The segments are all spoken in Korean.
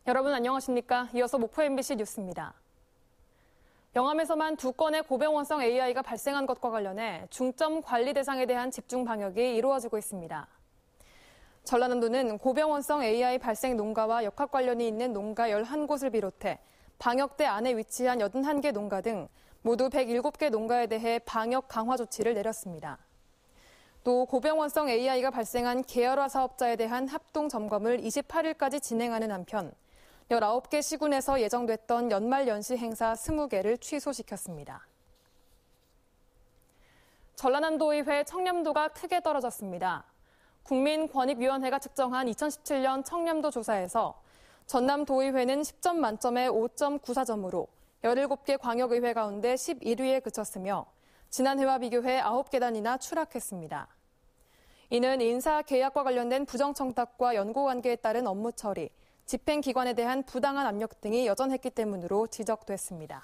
여러분 안녕하십니까? 이어서 목포 MBC 뉴스입니다. 영암에서만 2건의 고병원성 AI가 발생한 것과 관련해 중점 관리 대상에 대한 집중 방역이 이루어지고 있습니다. 전라남도는 고병원성 AI 발생 농가와 역학 관련이 있는 농가 11곳을 비롯해 방역대 안에 위치한 81개 농가 등 모두 107개 농가에 대해 방역 강화 조치를 내렸습니다. 또 고병원성 AI가 발생한 계열화 사업자에 대한 합동 점검을 28일까지 진행하는 한편 19개 시군에서 예정됐던 연말연시 행사 20개를 취소시켰습니다. 전라남도의회 청렴도가 크게 떨어졌습니다. 국민권익위원회가 측정한 2017년 청렴도 조사에서 전남도의회는 10점 만점에 5.94점으로 17개 광역의회 가운데 11위에 그쳤으며 지난해와 비교해 9계단이나 추락했습니다. 이는 인사 계약과 관련된 부정청탁과 연고관계에 따른 업무 처리, 집행기관에 대한 부당한 압력 등이 여전했기 때문으로 지적됐습니다.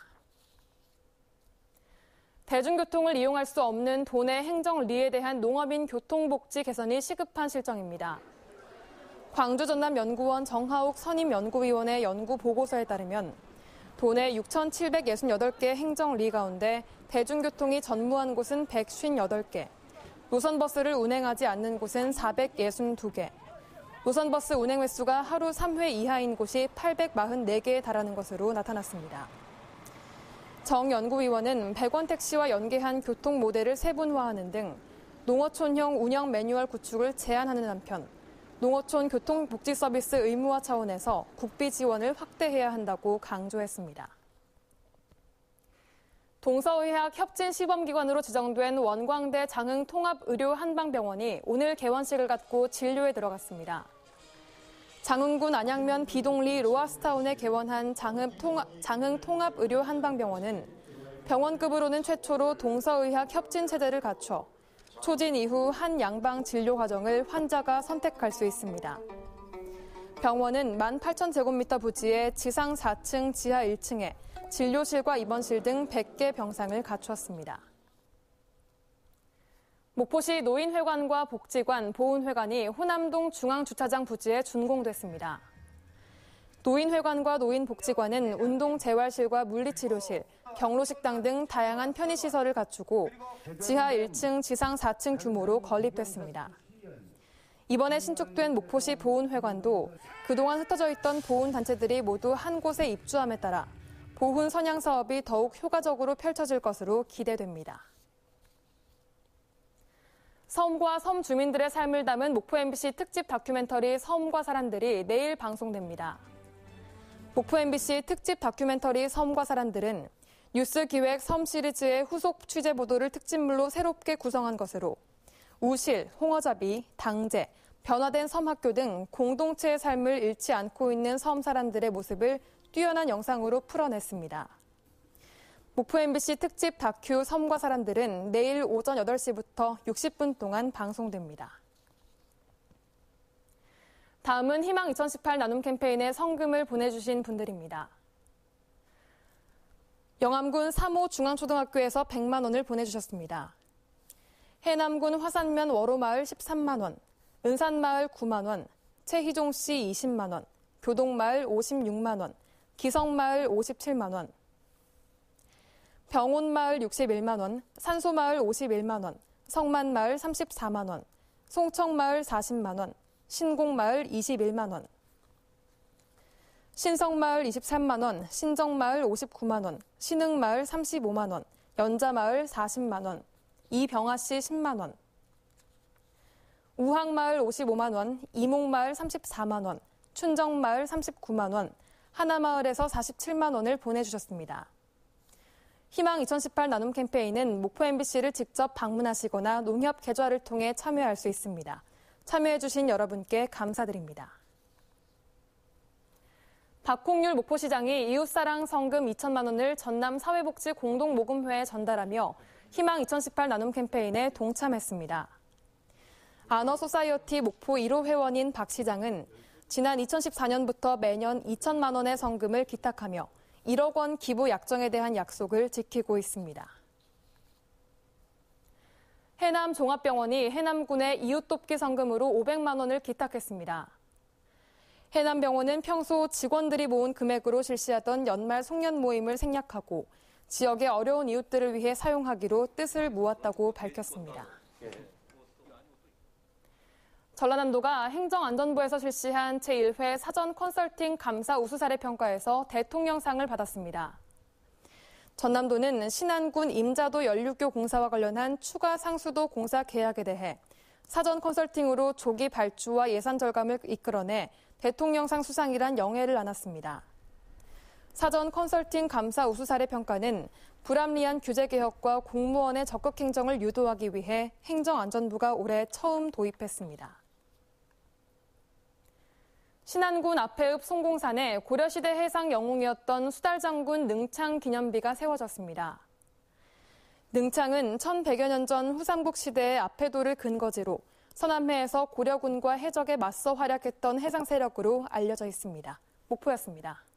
대중교통을 이용할 수 없는 도내 행정리에 대한 농업인 교통복지 개선이 시급한 실정입니다. 광주전남연구원 정하욱 선임연구위원의 연구보고서에 따르면 도내 6,768개 행정리 가운데 대중교통이 전무한 곳은 158개, 노선버스를 운행하지 않는 곳은 462개, 노선버스 운행 횟수가 하루 3회 이하인 곳이 844개에 달하는 것으로 나타났습니다. 정 연구위원은 100원 택시와 연계한 교통 모델을 세분화하는 등 농어촌형 운영 매뉴얼 구축을 제안하는 한편 농어촌 교통복지 서비스 의무화 차원에서 국비 지원을 확대해야 한다고 강조했습니다. 동서의학 협진 시범기관으로 지정된 원광대 장흥통합의료한방병원이 오늘 개원식을 갖고 진료에 들어갔습니다. 장흥군 안양면 비동리 로아스타운에 개원한 장흥통합의료한방병원은 병원급으로는 최초로 동서의학 협진 체제를 갖춰 초진 이후 한 양방 진료 과정을 환자가 선택할 수 있습니다. 병원은 18,000제곱미터 부지의 지상 4층, 지하 1층에 진료실과 입원실 등 100개 병상을 갖추었습니다. 목포시 노인회관과 복지관, 보훈회관이 호남동 중앙주차장 부지에 준공됐습니다. 노인회관과 노인복지관은 운동재활실과 물리치료실, 경로식당 등 다양한 편의시설을 갖추고 지하 1층, 지상 4층 규모로 건립됐습니다. 이번에 신축된 목포시 보훈회관도 그동안 흩어져 있던 보훈단체들이 모두 한 곳에 입주함에 따라 보훈 선양 사업이 더욱 효과적으로 펼쳐질 것으로 기대됩니다. 섬과 섬 주민들의 삶을 담은 목포 MBC 특집 다큐멘터리 섬과 사람들이 내일 방송됩니다. 목포 MBC 특집 다큐멘터리 섬과 사람들은 뉴스 기획 섬 시리즈의 후속 취재 보도를 특집물로 새롭게 구성한 것으로 우실, 홍어잡이, 당제, 변화된 섬학교 등 공동체의 삶을 잃지 않고 있는 섬 사람들의 모습을 뛰어난 영상으로 풀어냈습니다. 목포 MBC 특집 다큐 섬과 사람들은 내일 오전 8시부터 60분 동안 방송됩니다. 다음은 희망 2018 나눔 캠페인에 성금을 보내주신 분들입니다. 영암군 3호 중앙초등학교에서 100만 원을 보내주셨습니다. 해남군 화산면 월호마을 13만 원, 은산마을 9만 원, 최희종 씨 20만 원, 교동마을 56만 원, 기성마을 57만 원, 병온마을 61만 원, 산소마을 51만 원, 성만마을 34만 원, 송청마을 40만 원, 신곡마을 21만 원, 신성마을 23만 원, 신정마을 59만 원, 신흥마을 35만 원, 연자마을 40만 원, 이병아씨 10만 원, 우항마을 55만 원, 이목마을 34만 원, 춘정마을 39만 원, 하나마을에서 47만 원을 보내주셨습니다. 희망 2018 나눔 캠페인은 목포 MBC를 직접 방문하시거나 농협 계좌를 통해 참여할 수 있습니다. 참여해주신 여러분께 감사드립니다. 박홍률 목포시장이 이웃사랑 성금 2천만 원을 전남사회복지공동모금회에 전달하며 희망 2018 나눔 캠페인에 동참했습니다. 아너소사이어티 목포 1호 회원인 박 시장은 지난 2014년부터 매년 2천만 원의 성금을 기탁하며 1억 원 기부 약정에 대한 약속을 지키고 있습니다. 해남종합병원이 해남군에 이웃돕기 성금으로 500만 원을 기탁했습니다. 해남병원은 평소 직원들이 모은 금액으로 실시하던 연말 송년 모임을 생략하고 지역의 어려운 이웃들을 위해 사용하기로 뜻을 모았다고 밝혔습니다. 전라남도가 행정안전부에서 실시한 제1회 사전 컨설팅 감사 우수 사례 평가에서 대통령상을 받았습니다. 전남도는 신안군 임자도 연륙교 공사와 관련한 추가 상수도 공사 계약에 대해 사전 컨설팅으로 조기 발주와 예산 절감을 이끌어내 대통령상 수상이란 영예를 안았습니다. 사전 컨설팅 감사 우수 사례 평가는 불합리한 규제 개혁과 공무원의 적극 행정을 유도하기 위해 행정안전부가 올해 처음 도입했습니다. 신안군 앞해읍 송공산에 고려시대 해상 영웅이었던 수달장군 능창 기념비가 세워졌습니다. 능창은 1100여 년 전 후삼국 시대의 앞해도를 근거지로 서남해에서 고려군과 해적에 맞서 활약했던 해상 세력으로 알려져 있습니다. 목포였습니다.